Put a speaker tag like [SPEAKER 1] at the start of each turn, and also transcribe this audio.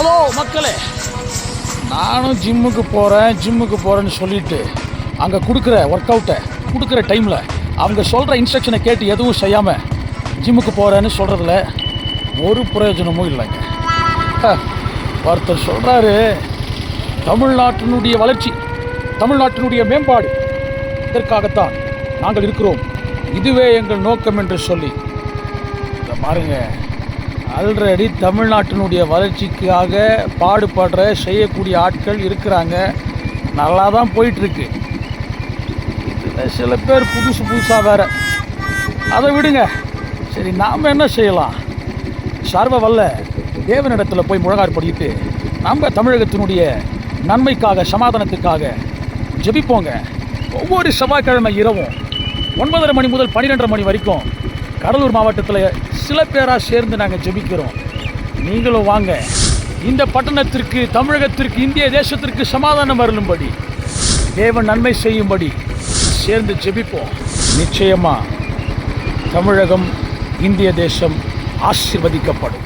[SPEAKER 1] Hello மக்களே, நானும் ஜிம்முக்கு போகிறேன்னு சொல்லிட்டு அங்கே கொடுக்குற ஒர்க் அவுட்டை கொடுக்குற டைமில் அவங்க சொல்கிற இன்ஸ்ட்ரக்ஷனை கேட்டு எதுவும் செய்யாமல் ஜிம்முக்கு போகிறேன்னு சொல்கிறதுல ஒரு பிரயோஜனமும் இல்லைங்க. ஒருத்தர் சொல்கிறாரு, தமிழ்நாட்டினுடைய வளர்ச்சி, தமிழ்நாட்டினுடைய மேம்பாடு, இதற்காகத்தான் நாங்கள் இருக்கிறோம், இதுவே எங்கள் நோக்கம் என்று சொல்லி. இதை பாருங்க, ஆல்ரெடி தமிழ்நாட்டினுடைய வளர்ச்சிக்காக பாடுபடுற செய்யக்கூடிய ஆட்கள் இருக்கிறாங்க. நல்லா தான் போயிட்டுருக்கு. இதில் சில பேர் புதுசாக வேறு. அதை விடுங்க. சரி, நாம் என்ன செய்யலாம்? சர்வ வல்ல தேவனிடத்தில் போய் முழங்காறு படிக்கிட்டு நம்ம தமிழகத்தினுடைய நன்மைக்காக, சமாதானத்துக்காக ஜெபிப்போங்க. ஒவ்வொரு செவ்வாய்க்கிழமை இரவும் 9:30 மணி முதல் 12:30 மணி வரைக்கும் கடலூர் மாவட்டத்தில் சில பேராக சேர்ந்து நாங்கள் ஜெபிக்கிறோம். நீங்களும் வாங்க. இந்த பட்டணத்திற்கு, தமிழகத்திற்கு, இந்திய தேசத்திற்கு சமாதானம் வரும்படி, தேவன் நன்மை செய்யும்படி சேர்ந்து ஜெபிப்போம். நிச்சயமாக தமிழகம், இந்திய தேசம் ஆசீர்வதிக்கப்படும்.